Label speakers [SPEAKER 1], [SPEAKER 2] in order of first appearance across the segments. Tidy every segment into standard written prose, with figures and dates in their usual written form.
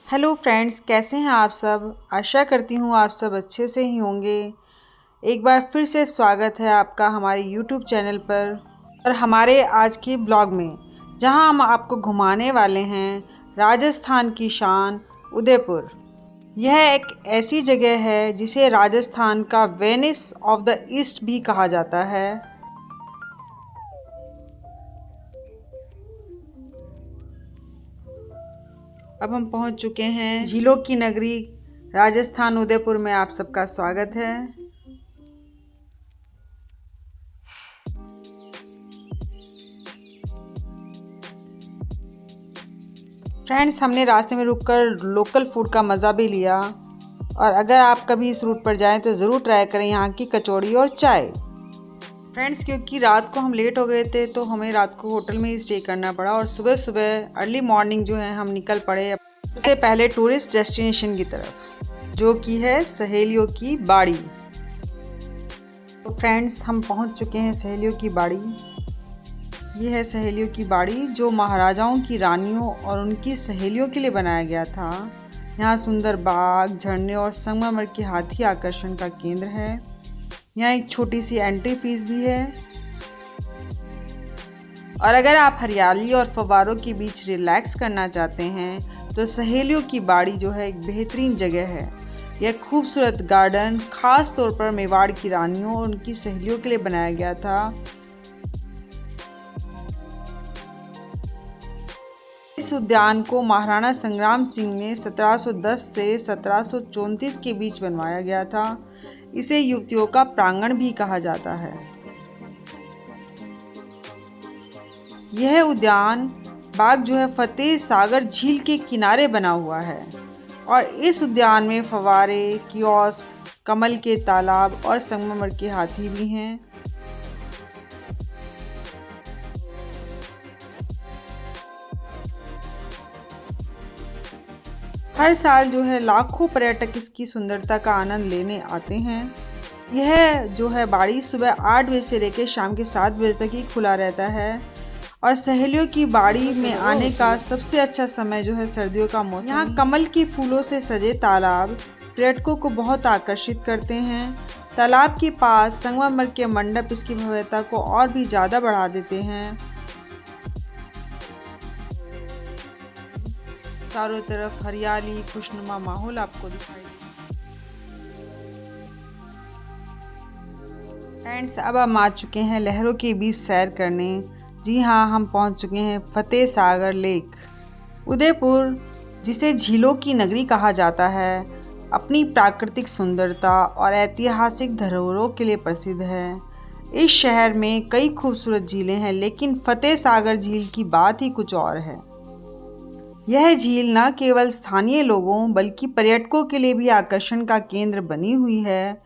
[SPEAKER 1] Hello friends, कैसे हैं आप सब। आशा करती हूँ आप सब अच्छे से ही होंगे। एक बार फिर से स्वागत है आपका हमारे यूट्यूब चैनल पर और हमारे आज के ब्लॉग में, जहां हम आपको घुमाने वाले हैं राजस्थान की शान उदयपुर। यह एक ऐसी जगह है जिसे राजस्थान का वेनिस ऑफ द ईस्ट भी कहा जाता है। अब हम पहुंच चुके हैं झीलों की नगरी राजस्थान उदयपुर में। आप सबका स्वागत है। फ्रेंड्स, हमने रास्ते में रुककर लोकल फूड का मज़ा भी लिया और अगर आप कभी इस रूट पर जाएं तो ज़रूर ट्राई करें यहाँ की कचौड़ी और चाय। फ्रेंड्स, क्योंकि रात को हम लेट हो गए थे तो हमें रात को होटल में ही स्टे करना पड़ा और सुबह सुबह अर्ली मॉर्निंग जो है हम निकल पड़े सबसे पहले टूरिस्ट डेस्टिनेशन की तरफ, जो कि है सहेलियों की बाड़ी। तो फ्रेंड्स, हम पहुँच चुके हैं सहेलियों की बाड़ी। ये है सहेलियों की बाड़ी, जो महाराजाओं की रानियों और उनकी सहेलियों के लिए बनाया गया था। यहाँ सुंदर बाग, झरने और संगमरमर के हाथी आकर्षण का केंद्र है। यहाँ एक छोटी सी एंट्री फीस भी है। और अगर आप हरियाली और फव्वारों के बीच रिलैक्स करना चाहते हैं तो सहेलियों की बाड़ी जो है एक बेहतरीन जगह है। यह खूबसूरत गार्डन खास तौर पर मेवाड़ की रानियों और उनकी सहेलियों के लिए बनाया गया था। इस उद्यान को महाराणा संग्राम सिंह ने 1710 से 1734 के बीच बनवाया गया था। इसे युवतियों का प्रांगण भी कहा जाता है। यह उद्यान बाग जो है फतेह सागर झील के किनारे बना हुआ है और इस उद्यान में फव्वारे, कियोस्क, कमल के तालाब और संगमरमर के हाथी भी हैं। हर साल जो है लाखों पर्यटक इसकी सुंदरता का आनंद लेने आते हैं। यह जो है बाड़ी सुबह 8 बजे से लेकर शाम के 7 बजे तक ही खुला रहता है और सहेलियों की बाड़ी में आने का सबसे अच्छा समय जो है सर्दियों का मौसम। यहाँ कमल के फूलों से सजे तालाब पर्यटकों को बहुत आकर्षित करते हैं। तालाब के पास संगमरमर के मंडप इसकी भव्यता को और भी ज़्यादा बढ़ा देते हैं। चारों तरफ हरियाली, खुशनुमा माहौल आपको दिखाई देगा। फ्रेंड्स, अब हम आ चुके हैं लहरों के बीच सैर करने। जी हाँ, हम पहुंच चुके हैं फतेह सागर लेक। उदयपुर, जिसे झीलों की नगरी कहा जाता है, अपनी प्राकृतिक सुंदरता और ऐतिहासिक धरोहरों के लिए प्रसिद्ध है। इस शहर में कई खूबसूरत झीलें हैं, लेकिन फतेह सागर झील की बात ही कुछ और है। यह झील न केवल स्थानीय लोगों बल्कि पर्यटकों के लिए भी आकर्षण का केंद्र बनी हुई है।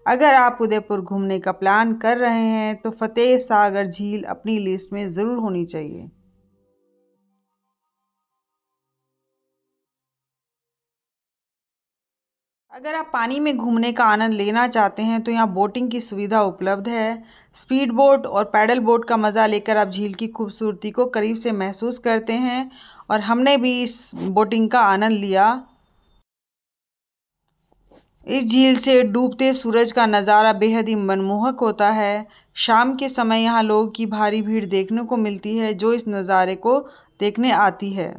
[SPEAKER 1] अगर आप उदयपुर घूमने का प्लान कर रहे हैं तो फतेह सागर झील अपनी लिस्ट में ज़रूर होनी चाहिए। अगर आप पानी में घूमने का आनंद लेना चाहते हैं तो यहाँ बोटिंग की सुविधा उपलब्ध है। स्पीड बोट और पैडल बोट का मज़ा लेकर आप झील की खूबसूरती को करीब से महसूस करते हैं और हमने भी इस बोटिंग का आनंद लिया। इस झील से डूबते सूरज का नज़ारा बेहद ही मनमोहक होता है। शाम के समय यहाँ लोगों की भारी भीड़ देखने को मिलती है जो इस नज़ारे को देखने आती है।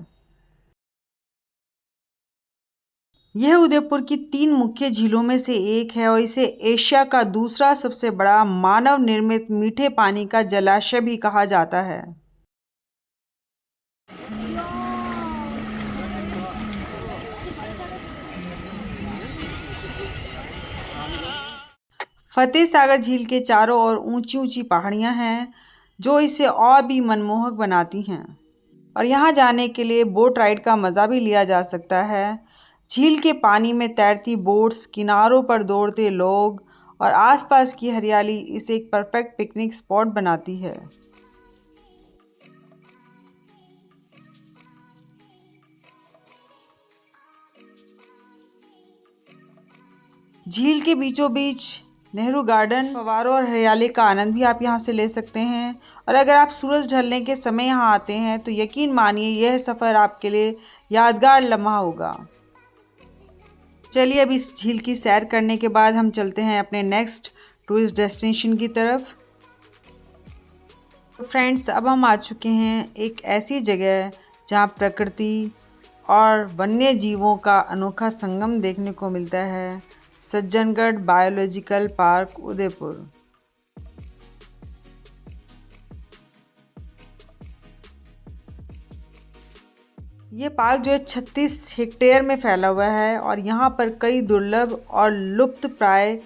[SPEAKER 1] यह उदयपुर की 3 मुख्य झीलों में से एक है और इसे एशिया का दूसरा सबसे बड़ा मानव निर्मित मीठे पानी का जलाशय भी कहा जाता है। फतेह सागर झील के चारों ओर ऊंची ऊंची पहाड़ियां हैं जो इसे और भी मनमोहक बनाती हैं और यहाँ जाने के लिए बोट राइड का मज़ा भी लिया जा सकता है। झील के पानी में तैरती बोट्स, किनारों पर दौड़ते लोग और आसपास की हरियाली इसे एक परफेक्ट पिकनिक स्पॉट बनाती है। झील के बीचों बीच नेहरू गार्डन, फव्वारों और हरियाली का आनंद भी आप यहाँ से ले सकते हैं। और अगर आप सूरज ढलने के समय यहाँ आते हैं तो यकीन मानिए यह सफ़र आपके लिए यादगार लम्हा होगा। चलिए अब इस झील की सैर करने के बाद हम चलते हैं अपने नेक्स्ट टूरिस्ट डेस्टिनेशन की तरफ। तो फ्रेंड्स, अब हम आ चुके हैं एक ऐसी जगह जहाँ प्रकृति और वन्य जीवों का अनोखा संगम देखने को मिलता है, सज्जनगढ़ बायोलॉजिकल पार्क उदयपुर। ये पार्क जो है 36 हेक्टेयर में फैला हुआ है और यहाँ पर कई दुर्लभ और लुप्त प्राय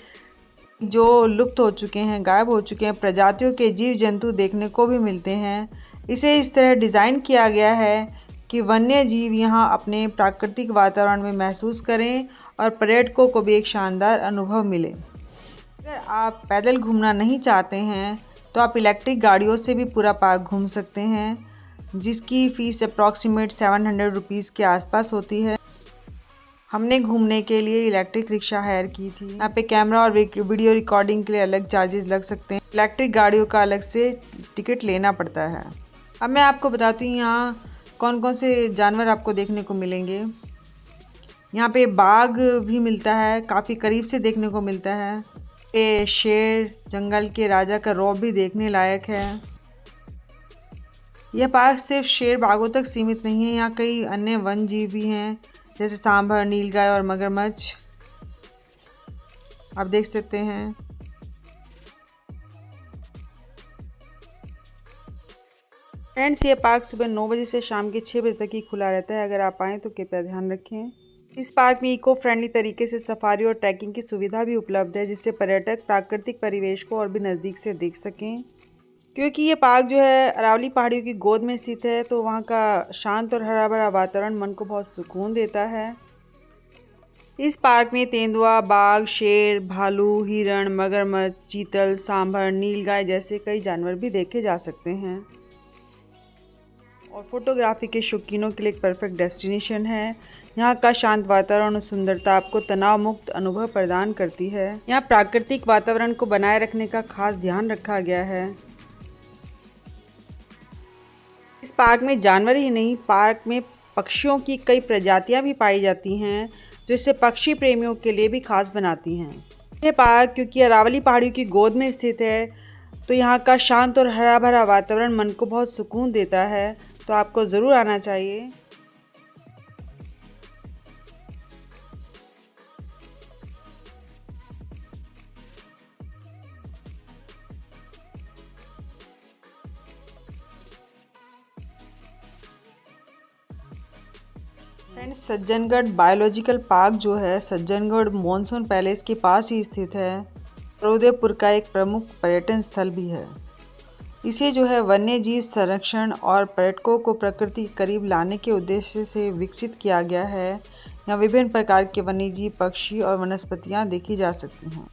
[SPEAKER 1] जो लुप्त हो चुके हैं, गायब हो चुके हैं प्रजातियों के जीव जंतु देखने को भी मिलते हैं। इसे इस तरह डिज़ाइन किया गया है कि वन्य जीव यहाँ अपने प्राकृतिक वातावरण में महसूस करें और पर्यटकों को भी एक शानदार अनुभव मिले। अगर आप पैदल घूमना नहीं चाहते हैं तो आप इलेक्ट्रिक गाड़ियों से भी पूरा पार्क घूम सकते हैं, जिसकी फ़ीस अप्रॉक्सीमेट 700 रुपीज़ के आसपास होती है। हमने घूमने के लिए इलेक्ट्रिक रिक्शा हायर की थी। यहाँ पे कैमरा और वीडियो रिकॉर्डिंग के लिए अलग चार्जेस लग सकते हैं। इलेक्ट्रिक गाड़ियों का अलग से टिकट लेना पड़ता है। अब मैं आपको बताती हूँ यहाँ कौन कौन से जानवर आपको देखने को मिलेंगे। यहाँ पे बाघ भी मिलता है, काफ़ी करीब से देखने को मिलता है। ये शेर, जंगल के राजा का रौब भी देखने लायक है। यह पार्क सिर्फ शेर बाघों तक सीमित नहीं है, यहाँ कई अन्य वन जीव भी हैं जैसे सांभर, नीलगाय और मगरमच्छ आप देख सकते हैं। फ्रेंड्स, ये पार्क सुबह 9 बजे से शाम के 6 बजे तक ही खुला रहता है। अगर आप आएँ तो कृपया ध्यान रखें। इस पार्क में इको फ्रेंडली तरीके से सफारी और ट्रैकिंग की सुविधा भी उपलब्ध है, जिससे पर्यटक प्राकृतिक परिवेश को और भी नज़दीक से देख सकें। क्योंकि ये पार्क जो है अरावली पहाड़ियों की गोद में स्थित है, तो वहाँ का शांत और हरा भरा वातावरण मन को बहुत सुकून देता है। इस पार्क में तेंदुआ, बाघ, शेर, भालू, हिरण, मगरमच्छ, चीतल, सांभर, नीलगाय जैसे कई जानवर भी देखे जा सकते हैं और फोटोग्राफी के शौकीनों के लिए एक परफेक्ट डेस्टिनेशन है। यहाँ का शांत वातावरण और सुंदरता आपको तनाव मुक्त अनुभव प्रदान करती है। यहाँ प्राकृतिक वातावरण को बनाए रखने का खास ध्यान रखा गया है। इस पार्क में जानवर ही नहीं, पार्क में पक्षियों की कई प्रजातियां भी पाई जाती हैं, जो इसे पक्षी प्रेमियों के लिए भी खास बनाती हैं। यह पार्क क्योंकि अरावली पहाड़ियों की गोद में स्थित है, तो यहाँ का शांत और हरा भरा वातावरण मन को बहुत सुकून देता है, तो आपको ज़रूर आना चाहिए। फ्रेंड्स, सज्जनगढ़ बायोलॉजिकल पार्क जो है सज्जनगढ़ मॉनसून पैलेस के पास ही स्थित है और उदयपुर का एक प्रमुख पर्यटन स्थल भी है। इसे जो है वन्य जीव संरक्षण और पर्यटकों को प्रकृति के करीब लाने के उद्देश्य से विकसित किया गया है। यहाँ विभिन्न प्रकार के वन्यजीव, पक्षी और वनस्पतियाँ देखी जा सकती हैं।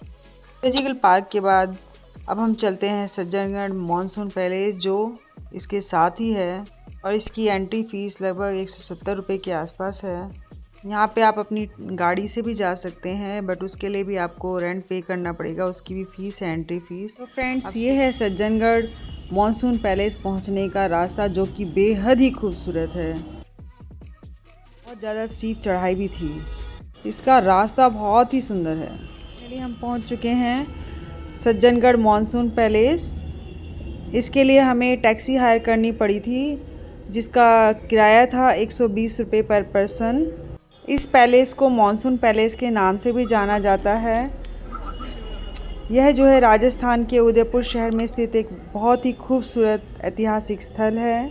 [SPEAKER 1] बायोलॉजिकल पार्क के बाद अब हम चलते हैं सज्जनगढ़ मॉनसून पैलेस, जो इसके साथ ही है और इसकी एंट्री फ़ीस लगभग 170 रुपये के आसपास है। यहाँ पे आप अपनी गाड़ी से भी जा सकते हैं, बट उसके लिए भी आपको रेंट पे करना पड़ेगा, उसकी भी फ़ीस है, एंट्री फ़ीस। तो फ्रेंड्स, ये है सज्जनगढ़ मॉनसून पैलेस पहुँचने का रास्ता, जो कि बेहद ही खूबसूरत है। बहुत ज़्यादा स्टीप चढ़ाई भी थी, इसका रास्ता बहुत ही सुंदर है। चलिए, हम पहुँच चुके हैं सज्जनगढ़ मॉनसून पैलेस। इसके लिए हमें टैक्सी हायर करनी पड़ी थी, जिसका किराया था 120 रुपये पर पर्सन। इस पैलेस को मॉनसून पैलेस के नाम से भी जाना जाता है। यह जो है राजस्थान के उदयपुर शहर में स्थित एक बहुत ही खूबसूरत ऐतिहासिक स्थल है।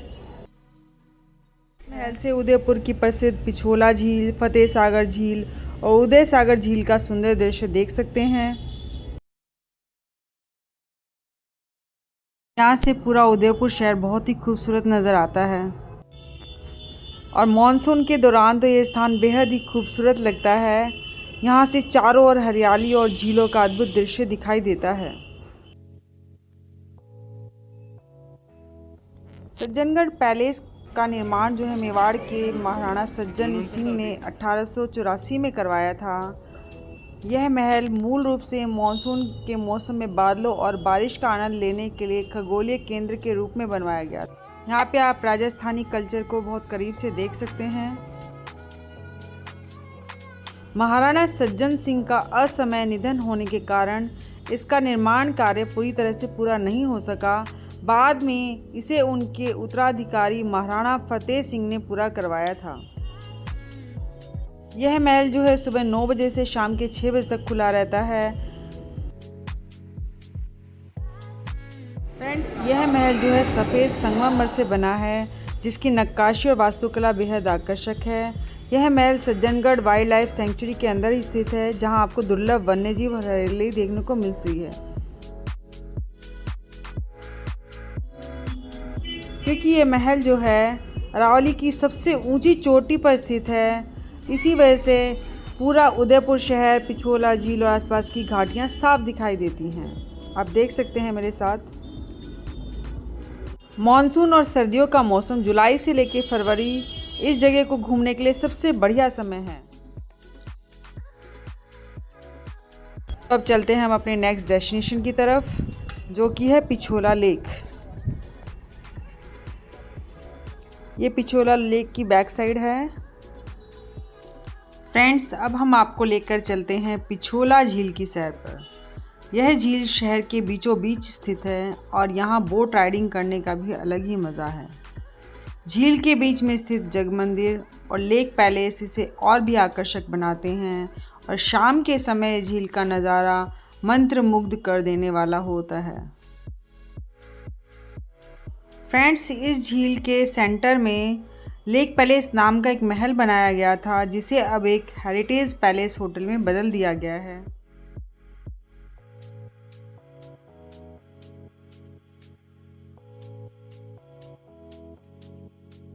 [SPEAKER 1] महल से उदयपुर की प्रसिद्ध पिछोला झील, फतेह सागर झील और उदय सागर झील का सुंदर दृश्य देख सकते हैं। यहाँ से पूरा उदयपुर शहर बहुत ही खूबसूरत नज़र आता है और मॉनसून के दौरान तो ये स्थान बेहद ही खूबसूरत लगता है। यहाँ से चारों ओर हरियाली और झीलों का अद्भुत दृश्य दिखाई देता है। सज्जनगढ़ पैलेस का निर्माण जो है मेवाड़ के महाराणा सज्जन सिंह ने 1884 में करवाया था यह महल मूल रूप से मानसून के मौसम में बादलों और बारिश का आनंद लेने के लिए खगोलीय केंद्र के रूप में बनवाया गया। यहाँ पे आप राजस्थानी कल्चर को बहुत करीब से देख सकते हैं। महाराणा सज्जन सिंह का असमय निधन होने के कारण इसका निर्माण कार्य पूरी तरह से पूरा नहीं हो सका। बाद में इसे उनके उत्तराधिकारी महाराणा फतेह सिंह ने पूरा करवाया था। यह महल जो है सुबह 9 बजे से शाम के 6 बजे तक खुला रहता है। फ्रेंड्स, यह महल जो है सफ़ेद संगमरमर से बना है, जिसकी नक्काशी और वास्तुकला बेहद आकर्षक है। यह महल सज्जनगढ़ वाइल्ड लाइफ सेंचुरी के अंदर ही स्थित है, जहां आपको दुर्लभ वन्यजीव और हरियाली देखने को मिलती है। क्योंकि ये महल जो है अरावली की सबसे ऊंची चोटी पर स्थित है, इसी वजह से पूरा उदयपुर शहर, पिछोला झील और आसपास की घाटियां साफ दिखाई देती हैं। आप देख सकते हैं मेरे साथ। मॉनसून और सर्दियों का मौसम जुलाई से लेकर फरवरी इस जगह को घूमने के लिए सबसे बढ़िया समय है। अब चलते हैं हम अपने नेक्स्ट डेस्टिनेशन की तरफ, जो कि है पिछोला लेक। ये पिछोला लेक की बैक साइड है। फ्रेंड्स, अब हम आपको लेकर चलते हैं पिछोला झील की सैर पर। यह झील शहर के बीचों बीच स्थित है और यहाँ बोट राइडिंग करने का भी अलग ही मज़ा है। झील के बीच में स्थित जग मंदिर और लेक पैलेस इसे और भी आकर्षक बनाते हैं और शाम के समय झील का नज़ारा मंत्रमुग्ध कर देने वाला होता है। फ्रेंड्स, इस झील के सेंटर में लेक पैलेस नाम का एक महल बनाया गया था, जिसे अब एक हेरिटेज पैलेस होटल में बदल दिया गया है।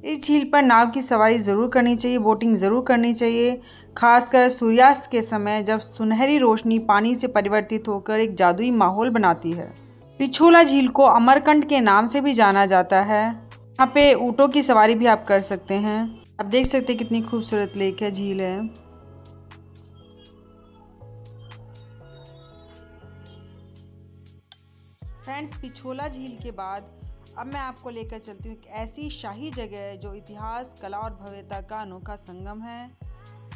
[SPEAKER 1] इस झील पर नाव की सवारी ज़रूर करनी चाहिए, बोटिंग ज़रूर करनी चाहिए, खासकर सूर्यास्त के समय, जब सुनहरी रोशनी पानी से परिवर्तित होकर एक जादुई माहौल बनाती है। पिछोला झील को अमरकंट के नाम से भी जाना जाता है। यहाँ पे ऊँटों की सवारी भी आप कर सकते हैं। आप देख सकते हैं कितनी खूबसूरत लेक है, झील है। फ्रेंड्स, पिछोला झील के बाद अब मैं आपको लेकर चलती हूँ एक ऐसी शाही जगह जो इतिहास, कला और भव्यता का अनोखा संगम है।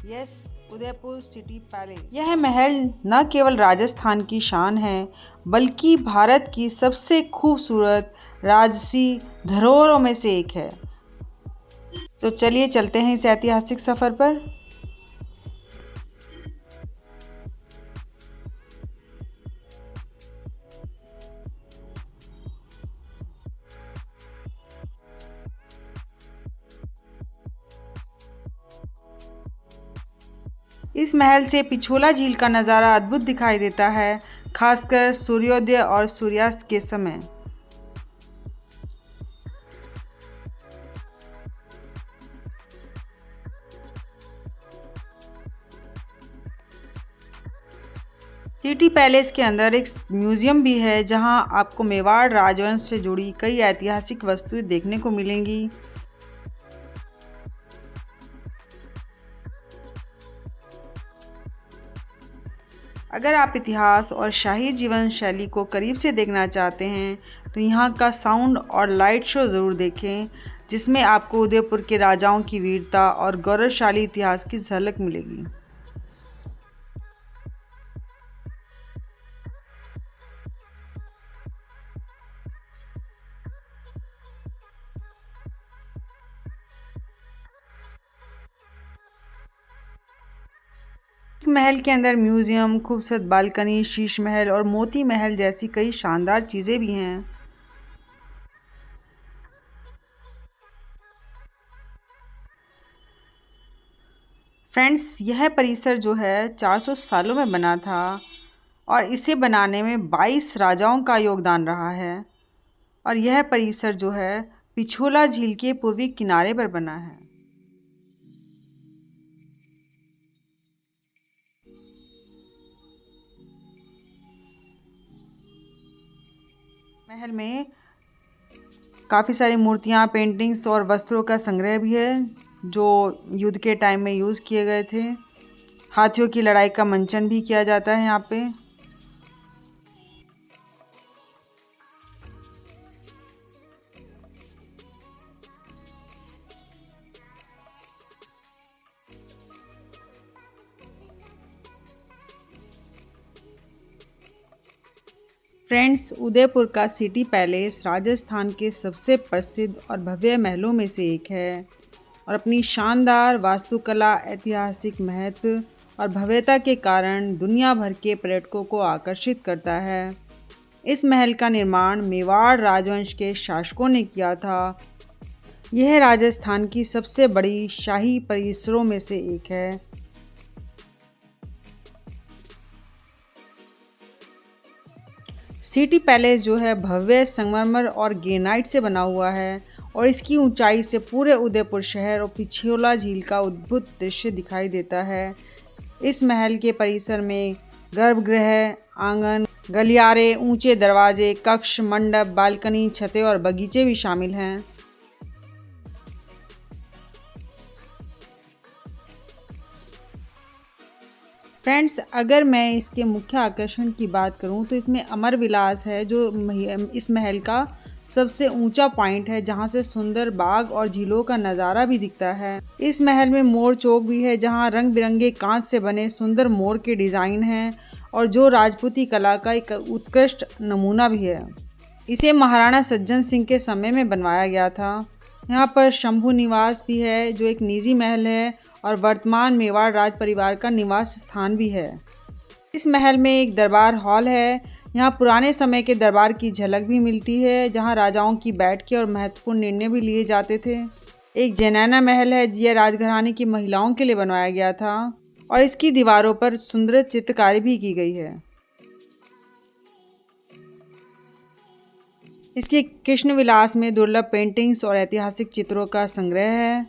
[SPEAKER 1] Yes, Udaipur city palace. यह महल न केवल राजस्थान की शान है, बल्कि भारत की सबसे खूबसूरत राजसी धरोहरों में से एक है। तो चलिए चलते हैं इस ऐतिहासिक सफ़र पर। इस महल से पिछोला झील का नज़ारा अद्भुत दिखाई देता है, खासकर सूर्योदय और सूर्यास्त के समय। सिटी पैलेस के अंदर एक म्यूज़ियम भी है, जहां आपको मेवाड़ राजवंश से जुड़ी कई ऐतिहासिक वस्तुएं देखने को मिलेंगी। अगर आप इतिहास और शाही जीवन शैली को करीब से देखना चाहते हैं, तो यहाँ का साउंड और लाइट शो ज़रूर देखें, जिसमें आपको उदयपुर के राजाओं की वीरता और गौरवशाली इतिहास की झलक मिलेगी। इस महल के अंदर म्यूज़ियम, खूबसूरत बालकनी, शीश महल और मोती महल जैसी कई शानदार चीज़ें भी हैं। फ्रेंड्स, यह परिसर जो है 400 सालों में बना था और इसे बनाने में 22 राजाओं का योगदान रहा है। और यह परिसर जो है पिछोला झील के पूर्वी किनारे पर बना है। महल में काफ़ी सारी मूर्तियाँ, पेंटिंग्स और वस्त्रों का संग्रह भी है, जो युद्ध के टाइम में यूज़ किए गए थे। हाथियों की लड़ाई का मंचन भी किया जाता है यहाँ पे। फ्रेंड्स, उदयपुर का सिटी पैलेस राजस्थान के सबसे प्रसिद्ध और भव्य महलों में से एक है और अपनी शानदार वास्तुकला, ऐतिहासिक महत्व और भव्यता के कारण दुनिया भर के पर्यटकों को आकर्षित करता है। इस महल का निर्माण मेवाड़ राजवंश के शासकों ने किया था। यह राजस्थान की सबसे बड़ी शाही परिसरों में से एक है। सिटी पैलेस जो है भव्य संगमरमर और ग्रेनाइट से बना हुआ है और इसकी ऊंचाई से पूरे उदयपुर शहर और पिछोला झील का अद्भुत दृश्य दिखाई देता है। इस महल के परिसर में गर्भगृह, आंगन, गलियारे, ऊंचे दरवाजे, कक्ष, मंडप, बालकनी, छतें और बगीचे भी शामिल हैं। फ्रेंड्स, अगर मैं इसके मुख्य आकर्षण की बात करूं तो इसमें अमर विलास है जो इस महल का सबसे ऊंचा पॉइंट है, जहां से सुंदर बाग और झीलों का नज़ारा भी दिखता है। इस महल में मोर चौक भी है जहां रंग बिरंगे कांच से बने सुंदर मोर के डिज़ाइन हैं और जो राजपूती कला का एक उत्कृष्ट नमूना भी है। इसे महाराणा सज्जन सिंह के समय में बनवाया गया था। यहाँ पर शंभू निवास भी है जो एक निजी महल है और वर्तमान मेवाड़ राज परिवार का निवास स्थान भी है। इस महल में एक दरबार हॉल है। यहाँ पुराने समय के दरबार की झलक भी मिलती है जहाँ राजाओं की बैठ के और महत्वपूर्ण निर्णय भी लिए जाते थे। एक जैनैना महल है, यह राजघराने की महिलाओं के लिए बनवाया गया था और इसकी दीवारों पर सुंदर चित्रकारी भी की गई है। इसके कृष्ण विलास में दुर्लभ पेंटिंग्स और ऐतिहासिक चित्रों का संग्रह है।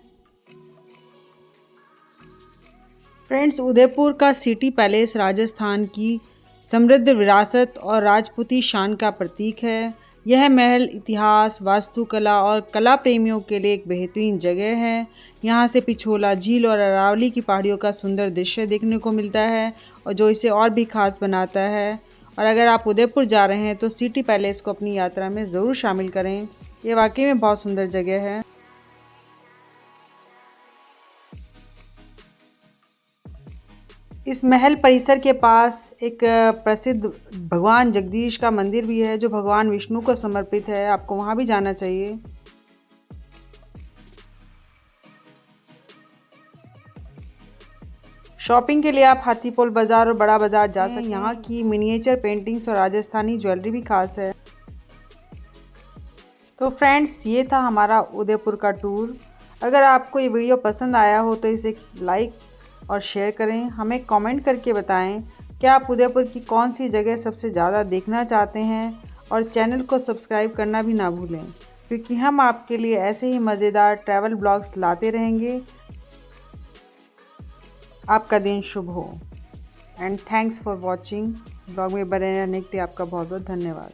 [SPEAKER 1] फ्रेंड्स, उदयपुर का सिटी पैलेस राजस्थान की समृद्ध विरासत और राजपूती शान का प्रतीक है। यह महल इतिहास, वास्तुकला और कला प्रेमियों के लिए एक बेहतरीन जगह है। यहाँ से पिछोला झील और अरावली की पहाड़ियों का सुंदर दृश्य देखने को मिलता है और जो इसे और भी खास बनाता है। और अगर आप उदयपुर जा रहे हैं तो सिटी पैलेस को अपनी यात्रा में ज़रूर शामिल करें। ये वाकई में बहुत सुंदर जगह है। इस महल परिसर के पास एक प्रसिद्ध भगवान जगदीश का मंदिर भी है जो भगवान विष्णु को समर्पित है। आपको वहाँ भी जाना चाहिए। शॉपिंग के लिए आप हाथीपोल बाज़ार और बड़ा बाज़ार जा सकते हैं। यहाँ की मिनिएचर पेंटिंग्स और राजस्थानी ज्वेलरी भी खास है। तो फ्रेंड्स, ये था हमारा उदयपुर का टूर। अगर आपको ये वीडियो पसंद आया हो तो इसे लाइक और शेयर करें। हमें कमेंट करके बताएं कि आप उदयपुर की कौन सी जगह सबसे ज़्यादा देखना चाहते हैं और चैनल को सब्सक्राइब करना भी ना भूलें, क्योंकि हम आपके लिए ऐसे ही मज़ेदार ट्रैवल ब्लॉग्स लाते रहेंगे। आपका दिन शुभ हो and thanks for watching. Blog में बने रहने के लिए आपका बहुत बहुत धन्यवाद।